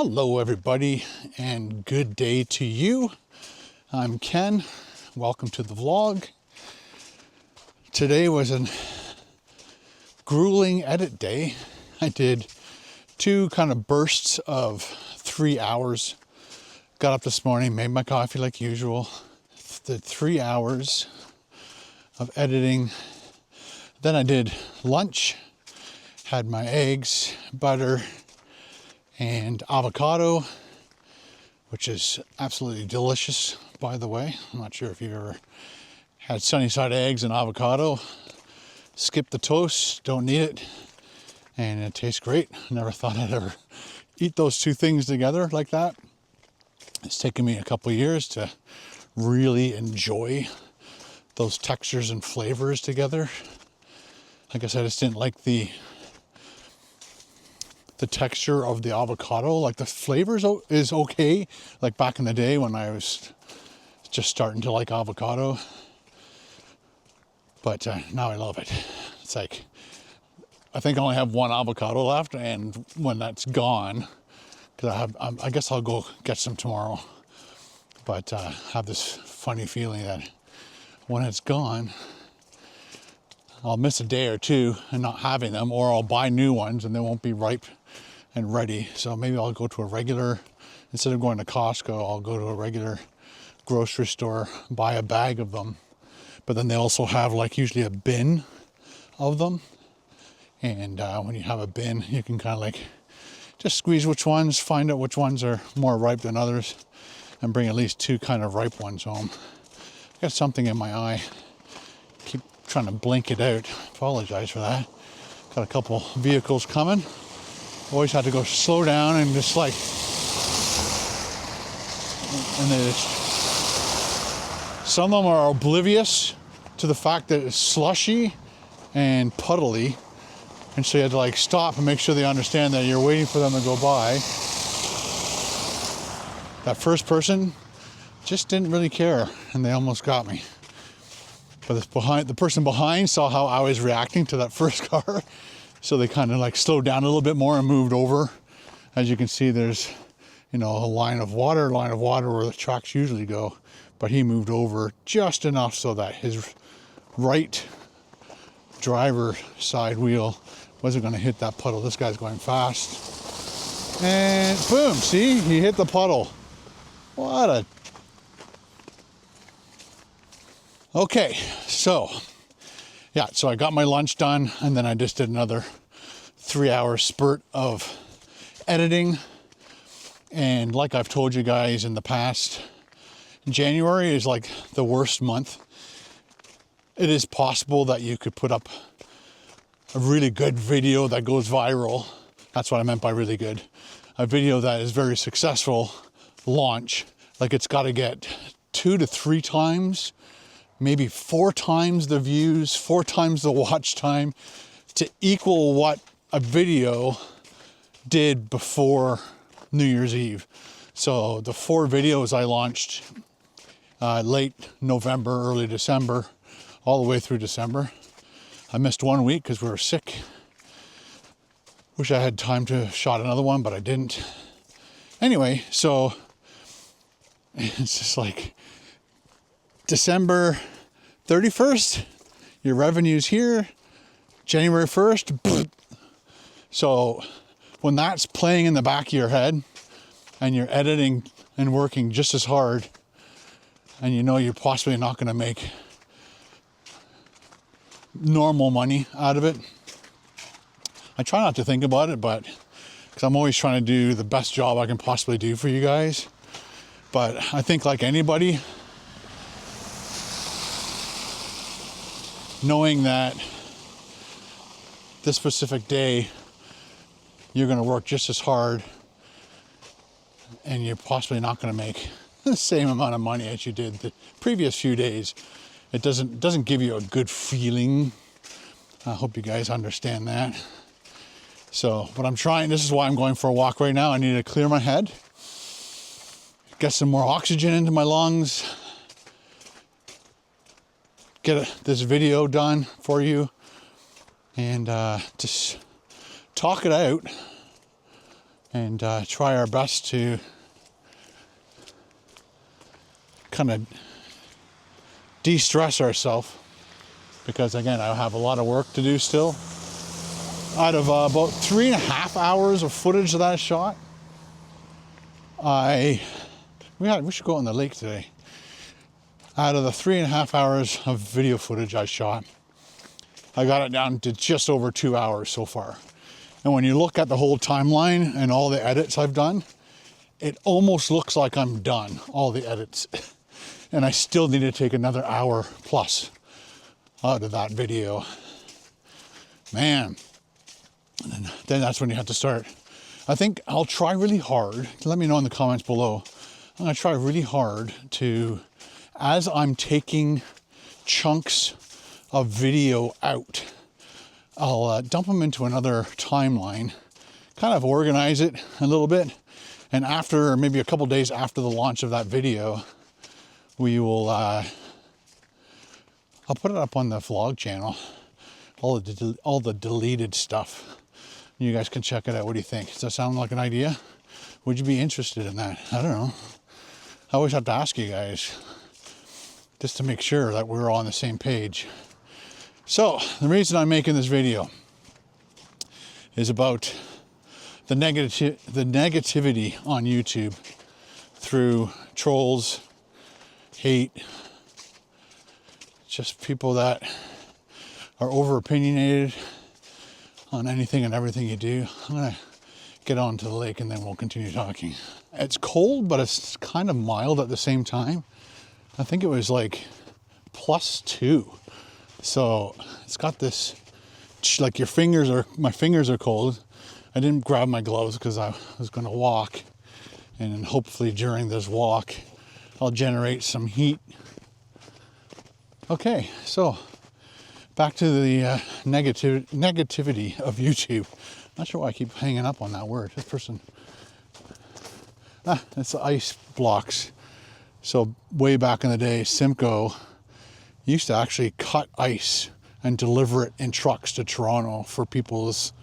Hello everybody and good day to you. I'm Ken. Welcome to the vlog. Today was a grueling edit day. I did two kind of bursts of 3 hours. Got up this morning, made my coffee like usual. Did 3 hours of editing. Then I did lunch, had my eggs, butter, and avocado, which is absolutely delicious, by the way. I'm not sure if you've ever had sunny side eggs and avocado. Skip the toast, don't need it, and it tastes great. Never thought I'd ever eat those two things together like that. It's taken me a couple of years to really enjoy those textures and flavors together. Like I said, I just didn't like the texture of the avocado. Like the flavors is okay, like back in the day when I was just starting to like avocado, but now I love it. It's like I think I only have one avocado left, and when that's gone, because I guess I'll go get some tomorrow, but I have this funny feeling that when it's gone I'll miss a day or two and not having them, or I'll buy new ones and they won't be ripe and ready. So maybe I'll go to a regular, instead of going to Costco, I'll go to a regular grocery store, buy a bag of them. But then they also have like usually a bin of them. And when you have a bin, you can kind of like just squeeze which ones, find out which ones are more ripe than others, and bring at least two kind of ripe ones home. I got something in my eye. Keep trying to blink it out. Apologize for that. Got a couple vehicles coming. Always had to go slow down and just like, and they just, some of them are oblivious to the fact that it's slushy and puddly, and so you had to like stop and make sure they understand that you're waiting for them to go by. That first person just didn't really care, and they almost got me. But the person behind saw how I was reacting to that first car, so they kind of like slowed down a little bit more and moved over. As you can see, there's, a line of water where the trucks usually go, but he moved over just enough so that his right driver side wheel wasn't going to hit that puddle. This guy's going fast, and boom! See, he hit the puddle. What a Okay, so I got my lunch done, and then I just did another 3 hour spurt of editing. And like I've told you guys in the past, January is like the worst month. It is possible that you could put up a really good video that goes viral. That's what I meant by really good. A video that is very successful launch. Like it's got to get 2 to 3 times, maybe 4 times the views, 4 times the watch time to equal what a video did before New Year's Eve. So the 4 videos I launched late November, early December, all the way through December. I missed 1 week because we were sick. Wish I had time to shot another one, but I didn't. Anyway, so it's just like December 31st, your revenue's here. January 1st, so when that's playing in the back of your head and you're editing and working just as hard, and you're possibly not going to make normal money out of it, I try not to think about it, but because I'm always trying to do the best job I can possibly do for you guys. But I think like anybody, knowing that this specific day you're going to work just as hard and you're possibly not going to make the same amount of money as you did the previous few days, it doesn't give you a good feeling. I hope you guys understand that. So, but I'm trying, this is why I'm going for a walk right now. I need to clear my head, get some more oxygen into my lungs, get this video done for you, and just talk it out and try our best to kind of de-stress ourselves, because again, I have a lot of work to do still. Out of about 3.5 hours of footage that I shot, we should go on the lake today. Out of the 3.5 hours of video footage I shot, I got it down to just over 2 hours so far. And when you look at the whole timeline and all the edits I've done, it almost looks like I'm done, all the edits. And I still need to take another hour plus out of that video. Man. And then that's when you have to start. I think I'll try really hard. Let me know in the comments below. I'm going to try really hard to, as I'm taking chunks of video out, I'll dump them into another timeline, kind of organize it a little bit. And after, maybe a couple days after the launch of that video, we will, I'll put it up on the vlog channel, all the deleted stuff. You guys can check it out. What do you think? Does that sound like an idea? Would you be interested in that? I don't know. I always have to ask you guys just to make sure that we're all on the same page. So the reason I'm making this video is about the negativity on YouTube through trolls, hate, just people that are over opinionated on anything and everything you do. I'm gonna get on to the lake and then we'll continue talking. It's cold, but it's kind of mild at the same time. I think it was like +2. So it's got this, like my fingers are cold. I didn't grab my gloves because I was gonna walk, and hopefully during this walk, I'll generate some heat. Okay, so back to the negativity of YouTube. Not sure why I keep hanging up on that word. This person, it's the ice blocks. So way back in the day, Simcoe used to actually cut ice and deliver it in trucks to Toronto for people's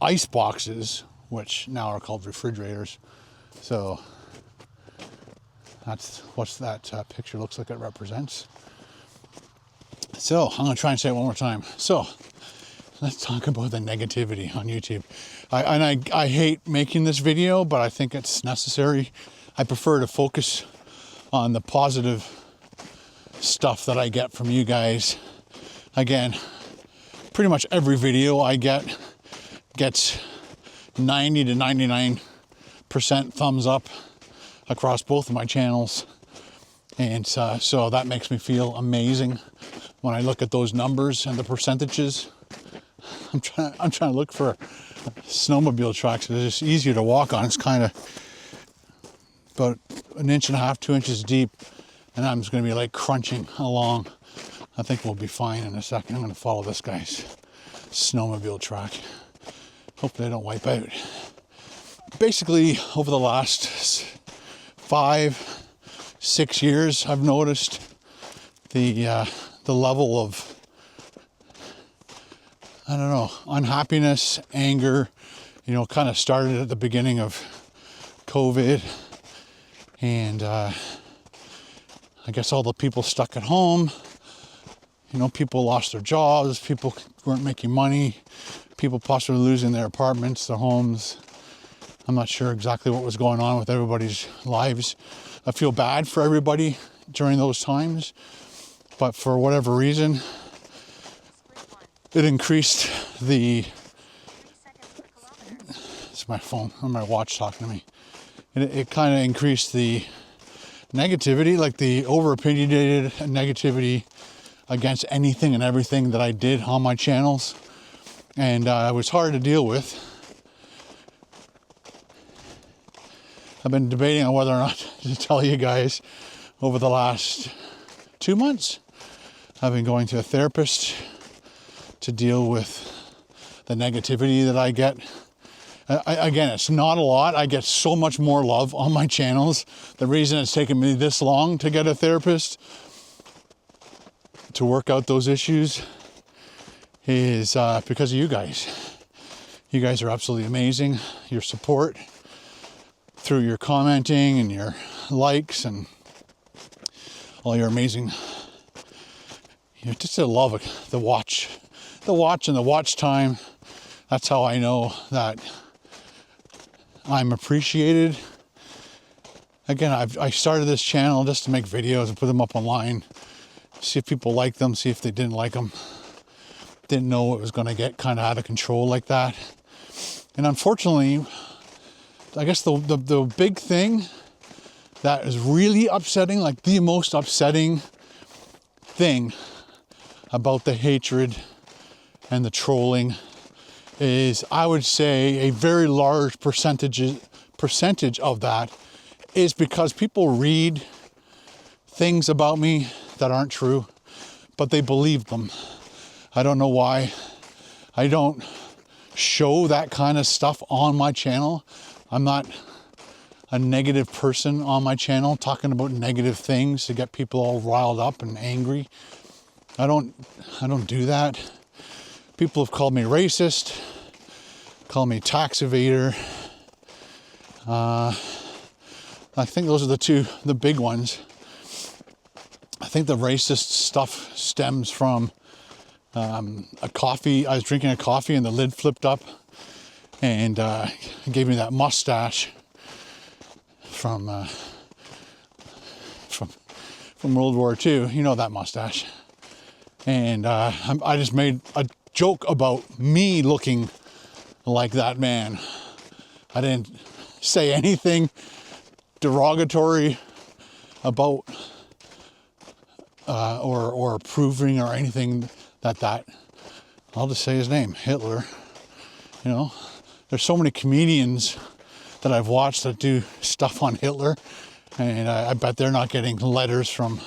ice boxes, which now are called refrigerators. So that's what that picture looks like it represents. So I'm going to try and say it one more time. So let's talk about the negativity on YouTube. I hate making this video, but I think it's necessary. I prefer to focus on the positive stuff that I get from you guys. Again, pretty much every video I get gets 90 to 99% thumbs up across both of my channels. And so that makes me feel amazing when I look at those numbers and the percentages. I'm trying to look for snowmobile tracks that are just easier to walk on. It's kind of about 1.5 inches, 2 inches deep, and I'm just going to be like crunching along. I think we'll be fine in a second. I'm going to follow this guy's snowmobile track. Hopefully I don't wipe out. Basically, over the last 5-6 years, I've noticed the level of, I don't know, unhappiness, anger, kind of started at the beginning of COVID. And I guess all the people stuck at home, people lost their jobs, people weren't making money, people possibly losing their apartments, their homes. I'm not sure exactly what was going on with everybody's lives. I feel bad for everybody during those times, but for whatever reason, it increased the, it's my phone or my watch talking to me. It kind of increased the negativity, like the over-opinionated negativity against anything and everything that I did on my channels. And it was hard to deal with. I've been debating on whether or not to tell you guys over the last 2 months. I've been going to a therapist to deal with the negativity that I get. Again, it's not a lot. I get so much more love on my channels. The reason it's taken me this long to get a therapist to work out those issues is because of you guys. You guys are absolutely amazing. Your support through your commenting and your likes and all your amazing, just a love the watch and the watch time. That's how I know that I'm appreciated. Again, I started this channel just to make videos and put them up online, see if people like them, see if they didn't like them. Didn't know it was going to get kind of out of control like that. And unfortunately, I guess the big thing that is really upsetting, like the most upsetting thing about the hatred and the trolling is, I would say a very large percentage of that is because people read things about me that aren't true, but they believe them. I don't know why. I don't show that kind of stuff on my channel. I'm not a negative person on my channel talking about negative things to get people all riled up and angry. I don't do that. People have called me racist, called me tax evader. I think those are the big ones. I think the racist stuff stems from a coffee. I was drinking a coffee and the lid flipped up, and it gave me that mustache from World War II. You know that mustache. And I just made a joke about me looking like that man. I didn't say anything derogatory about or approving or anything that I'll just say his name, Hitler. You know, there's so many comedians that I've watched that do stuff on Hitler, and I bet they're not getting letters from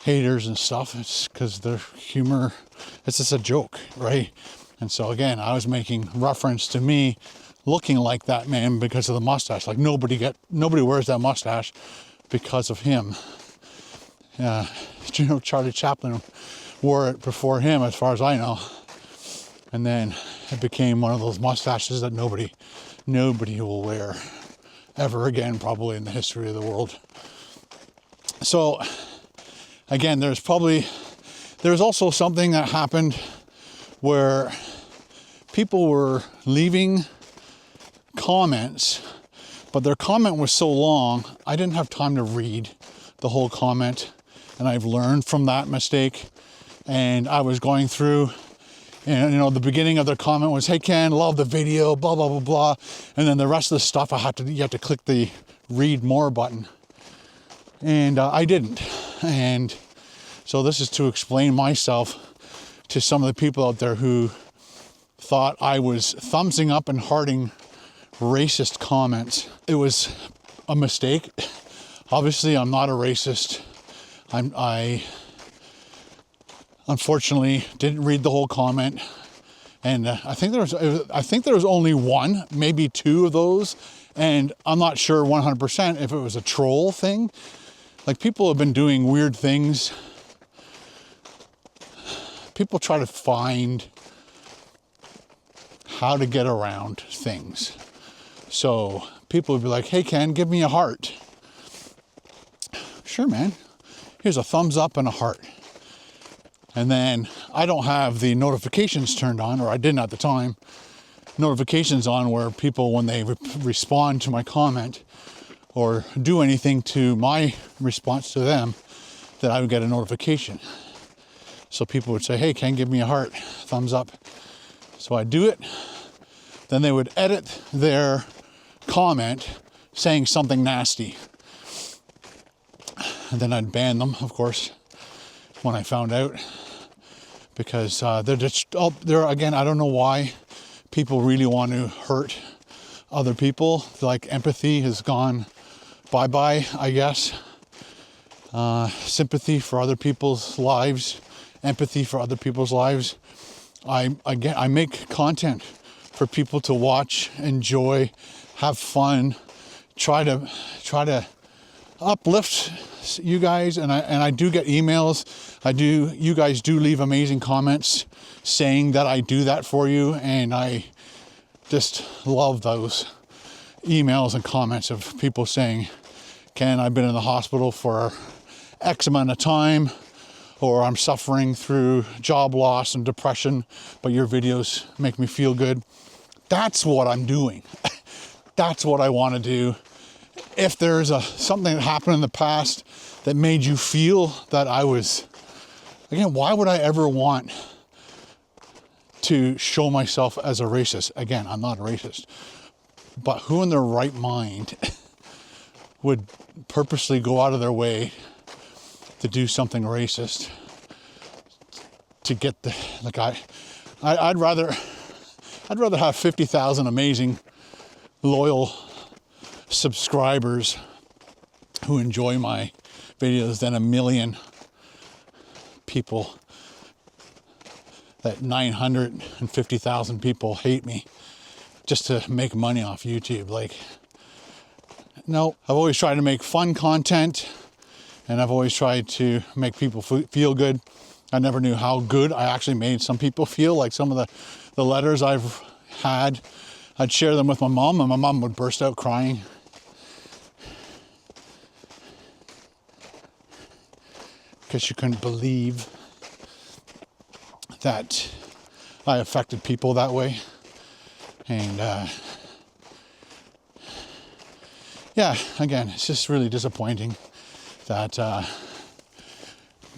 haters and stuff. It's because their humor, it's just a joke, right? And so again, I was making reference to me looking like that man because of the mustache. Like nobody wears that mustache because of him. You know, Charlie Chaplin wore it before him, as far as I know. And then it became one of those mustaches that nobody will wear ever again, probably in the history of the world. So again, there's also something that happened where people were leaving comments, but their comment was so long, I didn't have time to read the whole comment, and I've learned from that mistake. And I was going through, and you know, the beginning of their comment was, "Hey Ken, love the video, blah blah blah blah," and then the rest of the stuff you had to click the read more button, and I didn't. And so this is to explain myself to some of the people out there who thought I was thumbsing up and hearting racist comments. It was a mistake. Obviously, I'm not a racist. I unfortunately didn't read the whole comment, and I think there was only one, maybe two of those, and I'm not sure 100% if it was a troll thing. Like, people have been doing weird things. People try to find how to get around things. So people would be like, "Hey Ken, give me a heart." Sure, man. Here's a thumbs up and a heart. And then I don't have the notifications turned on, or I didn't at the time, notifications on where people, when they respond to my comment or do anything to my response to them, that I would get a notification. So people would say, "Hey Ken, give me a heart, thumbs up." So I'd do it. Then they would edit their comment saying something nasty. And then I'd ban them, of course, when I found out. Because they're again, I don't know why people really want to hurt other people. Like, empathy has gone bye-bye, I guess. Sympathy for other people's lives, empathy for other people's lives. I make content for people to watch, enjoy, have fun, try to uplift you guys, and I do get emails. You guys do leave amazing comments saying that I do that for you, and I just love those emails and comments of people saying, Ken, I've been in the hospital for X amount of time, or I'm suffering through job loss and depression, but your videos make me feel good. That's what I'm doing. That's what I want to do. If there's something that happened in the past that made you feel that I was, again, why would I ever want to show myself as a racist? Again, I'm not a racist, but who in their right mind would purposely go out of their way to do something racist to get the, like, I'd rather have 50,000 amazing loyal subscribers who enjoy my videos than a million people, that 950,000 people hate me just to make money off YouTube. Like, no, I've always tried to make fun content, and I've always tried to make people feel good. I never knew how good I actually made some people feel. Like some of the letters I've had, I'd share them with my mom, and my mom would burst out crying. Because she couldn't believe that I affected people that way. And yeah, again, it's just really disappointing that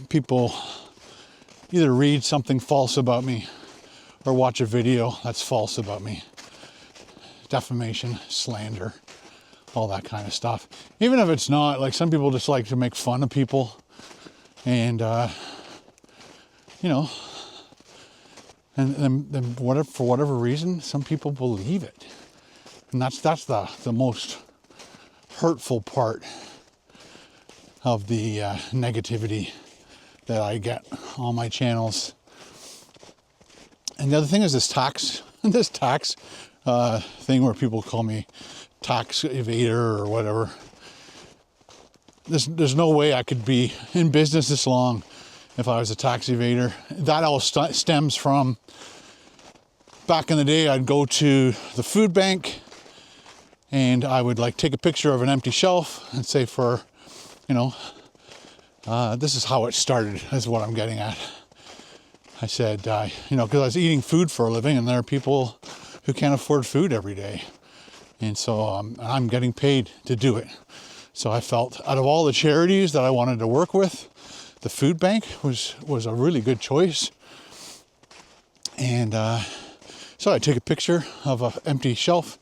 people either read something false about me or watch a video that's false about me. Defamation, slander, all that kind of stuff. Even if it's not, like, some people just like to make fun of people, and you know, and then whatever, for whatever reason, some people believe it, and that's the most hurtful part of the negativity that I get on my channels. And the other thing is this tax thing where people call me tax evader or whatever. There's no way I could be in business this long if I was a tax evader. That all stems from back in the day. I'd go to the food bank and I would like take a picture of an empty shelf and say, for, you know, this is how it started, is what I'm getting at. I said, you know, because I was eating food for a living, and there are people who can't afford food every day. And so I'm getting paid to do it. So I felt out of all the charities that I wanted to work with, the food bank was a really good choice. And so I took a picture of an empty shelf,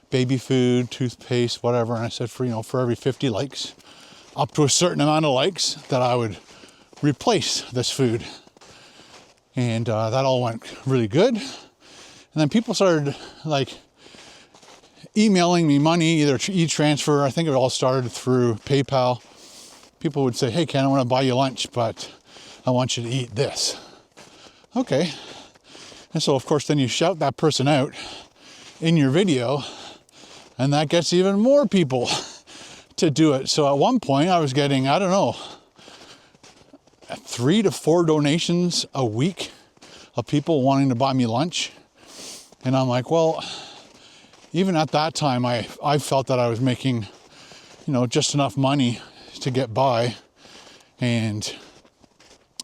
baby food, toothpaste, whatever. And I said, for every 50 likes, up to a certain amount of likes, that I would replace this food. And that all went really good. And then people started like emailing me money, either e-transfer. I think it all started through PayPal. People would say, hey, Ken, I want to buy you lunch, but I want you to eat this. Okay. And so, of course, then you shout that person out in your video, and that gets even more people to do it. So at one point I was getting, I don't know, 3 to 4 donations a week of people wanting to buy me lunch. And I'm like, well, even at that time, I felt that I was making, just enough money to get by, and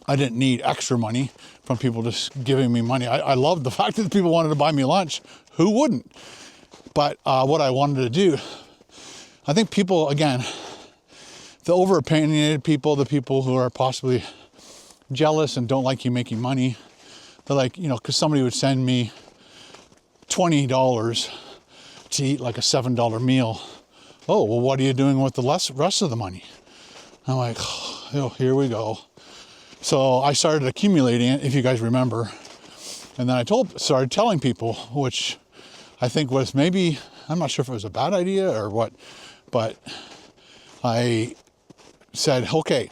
I didn't need extra money from people just giving me money. I loved the fact that people wanted to buy me lunch. Who wouldn't? But what I wanted to do, I think people, again, the over-opinionated people, the people who are possibly jealous and don't like you making money, they're like, because somebody would send me $20 to eat like a $7 meal. Oh, well, what are you doing with the rest of the money? I'm like, oh, here we go. So I started accumulating it, if you guys remember. And then I started telling people, which I think was maybe, I'm not sure if it was a bad idea or what, but I said, okay,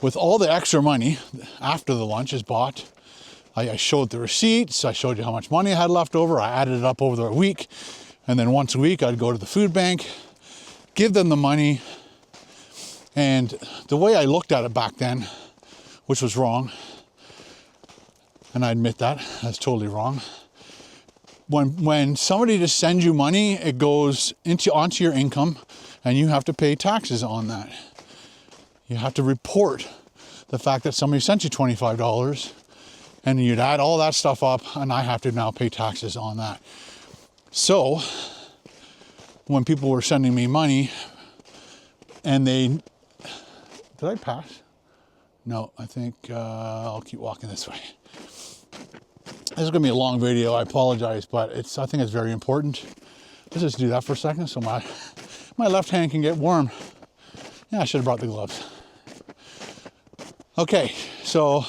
with all the extra money after the lunch is bought, I showed the receipts, I showed you how much money I had left over, I added it up over the week, and then once a week I'd go to the food bank, give them the money. And the way I looked at it back then, which was wrong, and I admit that, that's totally wrong, when somebody just sends you money, it goes onto your income, and you have to pay taxes on that. You have to report the fact that somebody sent you $25, and you'd add all that stuff up, and I have to now pay taxes on that. So when people were sending me money, and did I pass? No, I think I'll keep walking this way. This is gonna be a long video, I apologize, but I think it's very important. Let's just do that for a second so my left hand can get warm. Yeah, I should have brought the gloves. Okay, so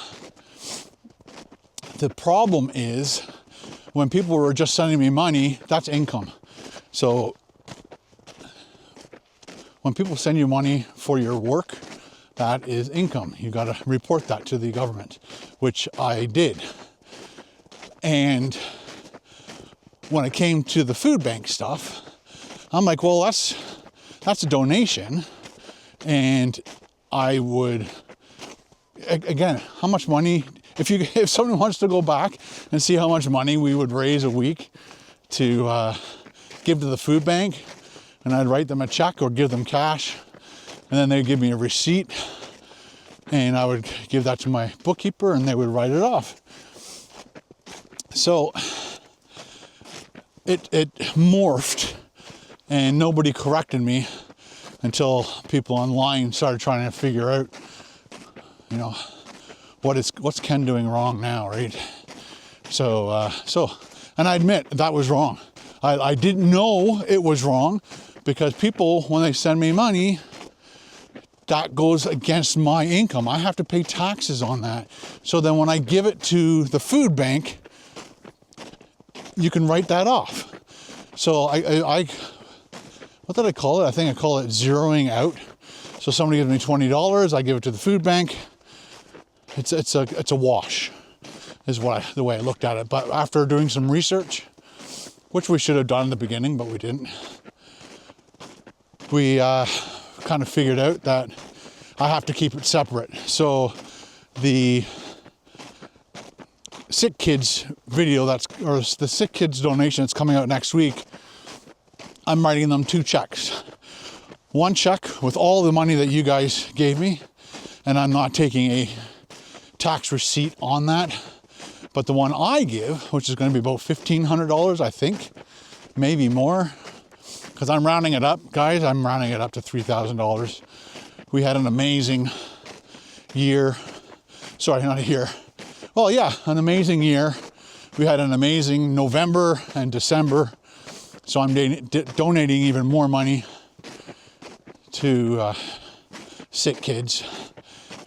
the problem is when people were just sending me money, that's income. So when people send you money for your work, that is income. You got to report that to the government, which I did. And when it came to the food bank stuff, I'm like, well, that's a donation. And I would, again, how much money, if someone wants to go back and see how much money we would raise a week to give to the food bank, and I'd write them a check or give them cash, and then they'd give me a receipt, and I would give that to my bookkeeper, and they would write it off. So it morphed, and nobody corrected me until people online started trying to figure out, what's Ken doing wrong now, right? So, and I admit that was wrong. I didn't know it was wrong, because people, when they send me money, that goes against my income. I have to pay taxes on that. So then when I give it to the food bank, you can write that off. So I what did I call it? I think I call it zeroing out. So somebody gives me $20, I give it to the food bank. It's a wash, is the way I looked at it. But after doing some research, which we should have done in the beginning, but we didn't, we kind of figured out that I have to keep it separate. So the Sick Kids video or the Sick Kids donation that's coming out next week, I'm writing them 2 checks. One check with all the money that you guys gave me, and I'm not taking a tax receipt on that. But the one I give, which is going to be about $1,500, I think, maybe more, because I'm rounding it up, guys. I'm rounding it up to $3,000. We had an amazing year. Sorry, not a year. Well, yeah, an amazing year. We had an amazing November and December. So I'm donating even more money to Sick Kids,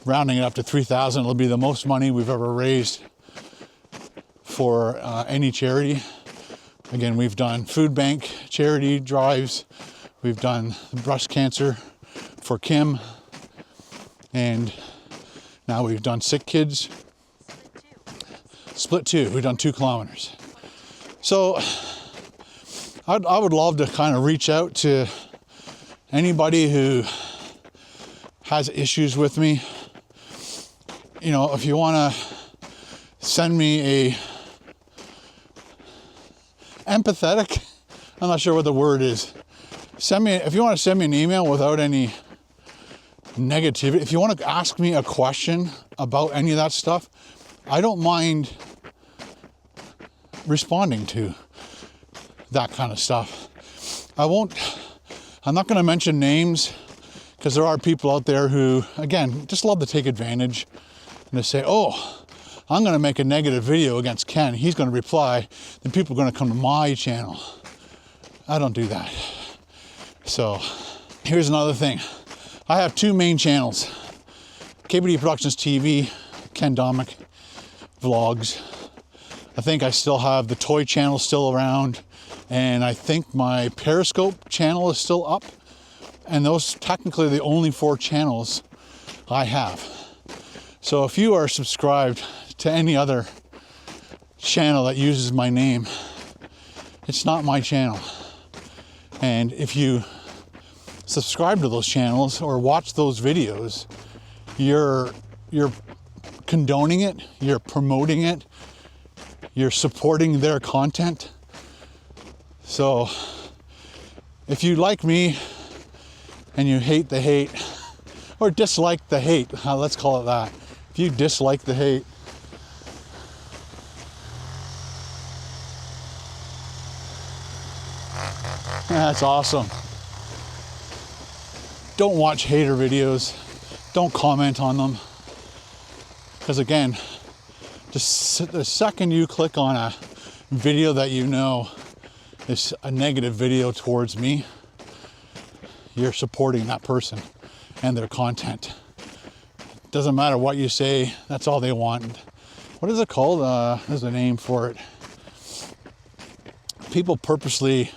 rounding it up to $3,000. It'll be the most money we've ever raised for any charity. Again, we've done food bank charity drives. We've done breast cancer for Kim. And now we've done Sick Kids. Split 2. We've done 2 kilometers. So I would love to kind of reach out to anybody who has issues with me. If you want to send me a empathetic, I'm not sure what the word is. If you want to send me an email without any negativity, if you want to ask me a question about any of that stuff, I don't mind responding to that kind of stuff. I'm not going to mention names, because there are people out there who, again, just love to take advantage and they say, oh, I'm going to make a negative video against Ken. He's going to reply. Then people are going to come to my channel. I don't do that. So here's another thing. I have 2 main channels. KBD Productions TV, Ken Domik Vlogs. I think I still have the toy channel still around. And I think my Periscope channel is still up. And those technically are the only 4 channels I have. So if you are subscribed to any other channel that uses my name, it's not my channel. And if you subscribe to those channels or watch those videos, you're condoning it, you're promoting it, you're supporting their content. So if you like me and you hate the hate, or dislike the hate, let's call it that. If you dislike the hate, that's awesome. Don't watch hater videos. Don't comment on them. Because again, just the second you click on a video that you know is a negative video towards me, you're supporting that person and their content. Doesn't matter what you say, that's all they want. What is it called? There's a name for it. People purposely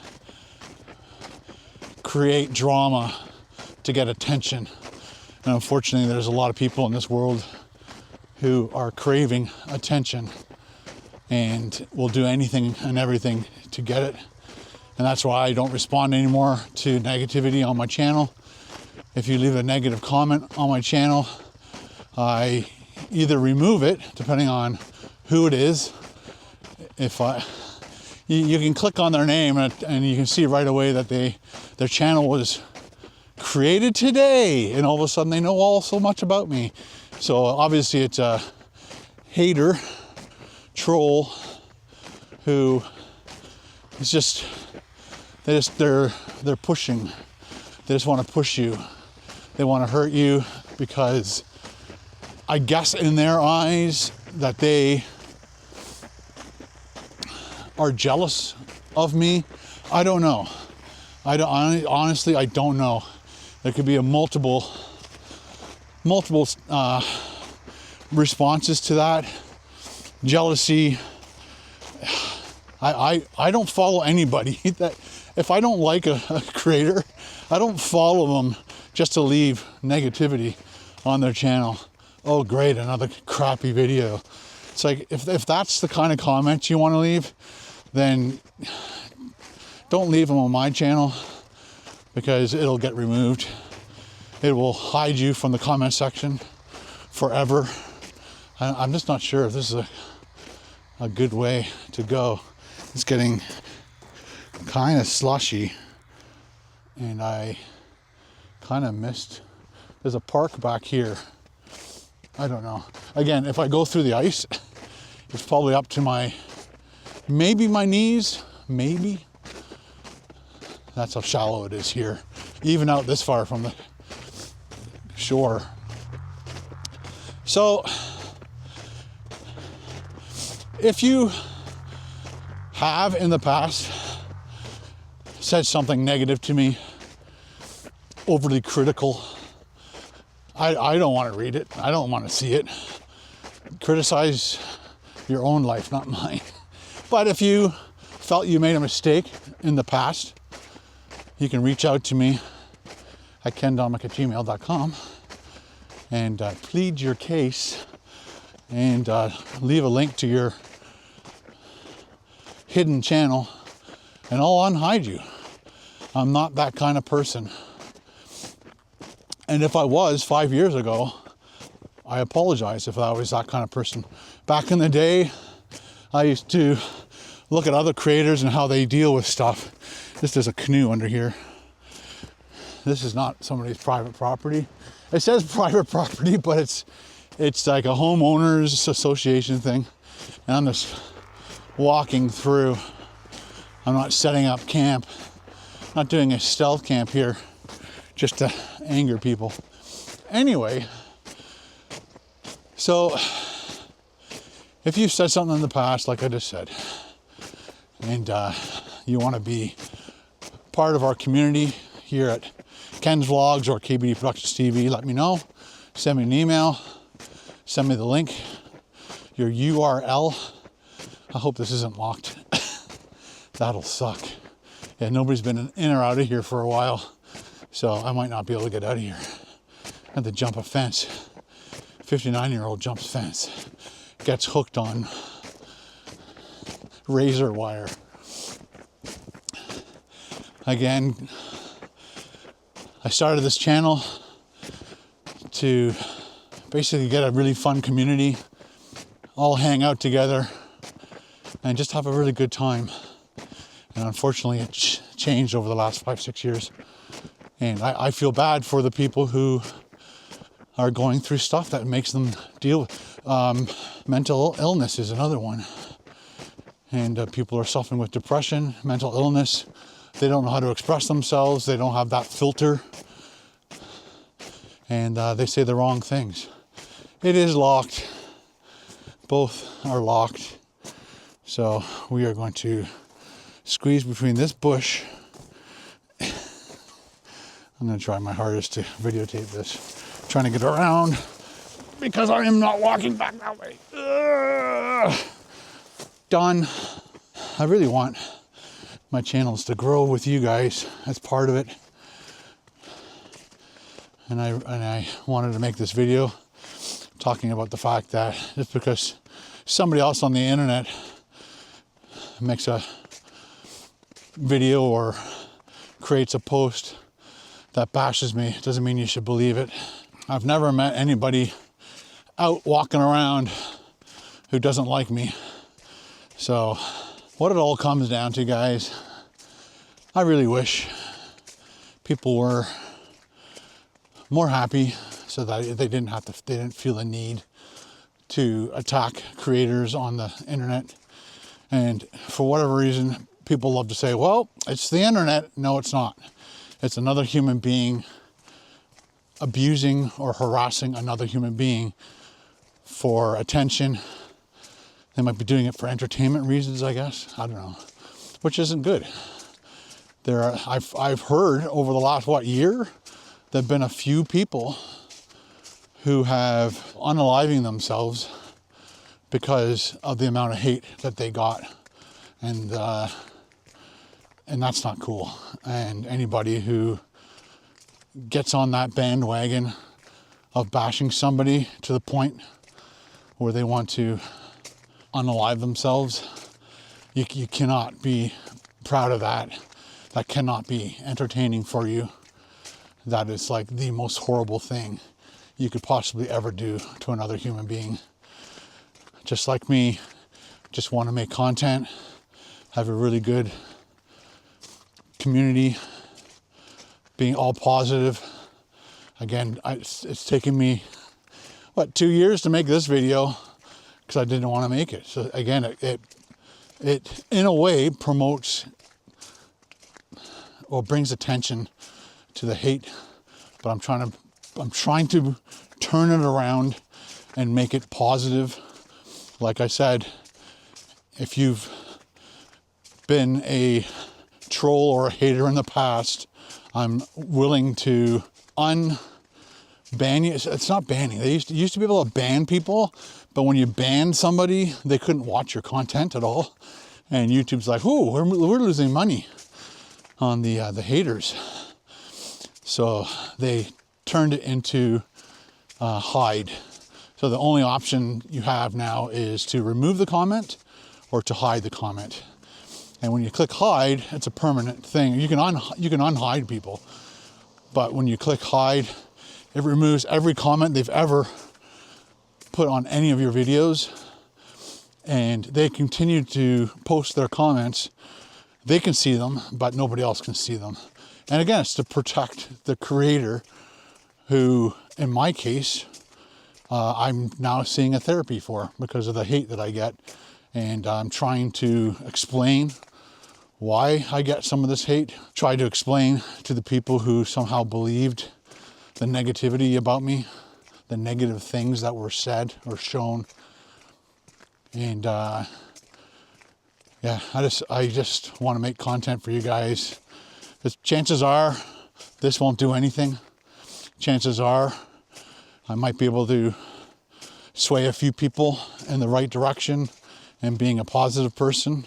create drama to get attention. And unfortunately, there's a lot of people in this world who are craving attention and will do anything and everything to get it. And that's why I don't respond anymore to negativity on my channel. If you leave a negative comment on my channel, I either remove it, depending on who it is. You can click on their name and you can see right away that their channel was created today, and all of a sudden they know all so much about me. So obviously it's a hater, troll, who is just they're pushing. They just want to push you. They want to hurt you because I guess in their eyes that they are jealous of me. I don't know. Honestly, I don't know. There could be multiple responses to that. Jealousy. I don't follow anybody that if I don't like a creator, I don't follow them just to leave negativity on their channel. Oh great, another crappy video. It's like if that's the kind of comments you want to leave, then don't leave them on my channel, because it'll get removed. It will hide you from the comment section forever. I'm just not sure if this is a good way to go. It's getting kind of slushy, and I kind of missed. There's a park back here. I don't know. Again, if I go through the ice, it's probably up to maybe my knees, maybe. That's how shallow it is here, even out this far from the shore. So, if you have in the past said something negative to me, overly critical, I don't want to read it. I don't want to see it. Criticize your own life, not mine. But if you felt you made a mistake in the past, you can reach out to me at kendomik@gmail.com and plead your case and leave a link to your hidden channel, and I'll unhide you. I'm not that kind of person. And if I was 5 years ago, I apologize if I was that kind of person. Back in the day, I used to look at other creators and how they deal with stuff. There's a canoe under here. This is not somebody's private property. It says private property, but it's like a homeowners association thing. And I'm just walking through. I'm not setting up camp. I'm not doing a stealth camp here just to anger people. Anyway, so if you've said something in the past, like I just said, and you want to be part of our community here at Ken's Vlogs or KBD Productions TV, let me know. Send me an email. Send me the link. Your URL. I hope this isn't locked. That'll suck. Yeah, nobody's been in or out of here for a while, so I might not be able to get out of here. I had to jump a fence. 59-year-old jumps fence. Gets hooked on razor wire. Again, I started this channel to basically get a really fun community, all hang out together and just have a really good time. And unfortunately, it changed over the last 5-6 years. And I feel bad for the people who are going through stuff that makes them deal with. Mental illness is another one. And people are suffering with depression, mental illness. They don't know how to express themselves. They don't have that filter. And they say the wrong things. It is locked. Both are locked. So we are going to squeeze between this bush. I'm going to try my hardest to videotape this. Trying to get around because I am not walking back that way. Ugh. Done. I really want my channels to grow with you guys as part of it. And I wanted to make this video talking about the fact that just because somebody else on the internet makes a video or creates a post that bashes me doesn't mean you should believe it. I've never met anybody out walking around who doesn't like me. So what it all comes down to, guys, I really wish people were more happy so that they didn't feel the need to attack creators on the internet. And for whatever reason, people love to say, well, it's the internet. No, it's not. It's another human being abusing or harassing another human being for attention. They might be doing it for entertainment reasons, I guess. I don't know. Which isn't good. I've heard over the last, year, there have been a few people who have unaliving themselves because of the amount of hate that they got. And that's not cool. And anybody who gets on that bandwagon of bashing somebody to the point where they want to unalive themselves, you cannot be proud of that. That cannot be entertaining for you. That is like the most horrible thing you could possibly ever do to another human being. Just like me, just want to make content, have a really good community, being all positive. Again, it's taken me, 2 years to make this video because I didn't want to make it. So again, it in a way promotes or brings attention to the hate, but I'm trying to turn it around and make it positive. Like I said, if you've been a troll or a hater in the past, I'm willing to unban you. It's not banning. They used to be able to ban people, but when you banned somebody, they couldn't watch your content at all. And YouTube's like, "Ooh, we're losing money on the haters." So they turned it into hide. So the only option you have now is to remove the comment or to hide the comment. And when you click hide, it's a permanent thing. You can unhide people, but when you click hide, it removes every comment they've ever put on any of your videos, and they continue to post their comments. They can see them, but nobody else can see them. And again, it's to protect the creator, who, in my case, I'm now seeing a therapy for because of the hate that I get. And I'm trying to explain why I get some of this hate. Try to explain to the people who somehow believed the negativity about me, the negative things that were said or shown. And yeah, I just want to make content for you guys. Because chances are this won't do anything. Chances are I might be able to sway a few people in the right direction and being a positive person.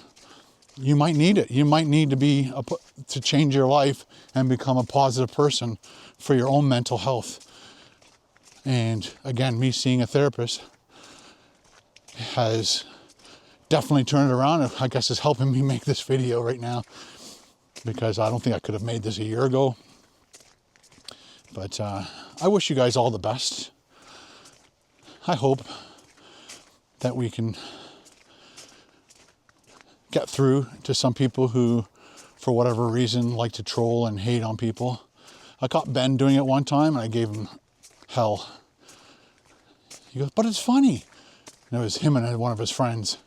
You might need it. You might need to change your life and become a positive person for your own mental health. And again, me seeing a therapist has definitely turned it around. I guess it's helping me make this video right now, because I don't think I could have made this a year ago. But I wish you guys all the best. I hope that we can get through to some people who for whatever reason, like to troll and hate on people. I caught Ben doing it one time and I gave him hell. He goes, but it's funny. And it was him and one of his friends.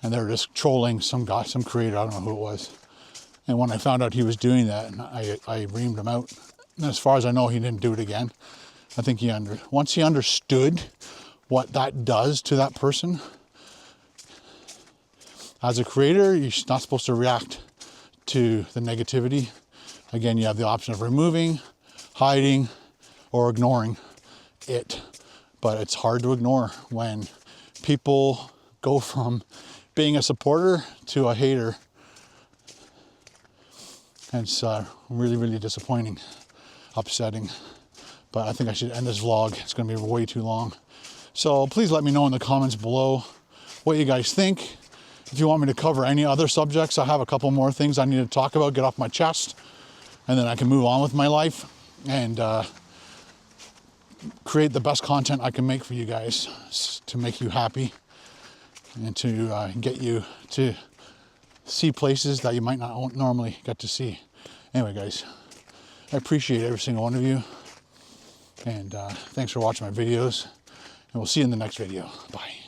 And they were just trolling some guy, some creator, I don't know who it was. And when I found out he was doing that, and I reamed him out. And as far as I know, he didn't do it again. I think once he understood what that does to that person, as a creator, you're not supposed to react to the negativity. Again, you have the option of removing, hiding, or ignoring it. But it's hard to ignore when people go from being a supporter to a hater. And it's really, really disappointing, upsetting. But I think I should end this vlog. It's going to be way too long. So please let me know in the comments below what you guys think. If you want me to cover any other subjects, I have a couple more things I need to talk about, get off my chest, and then I can move on with my life and create the best content I can make for you guys to make you happy and to get you to see places that you might not normally get to see. Anyway, guys, I appreciate every single one of you, and thanks for watching my videos, and we'll see you in the next video. Bye.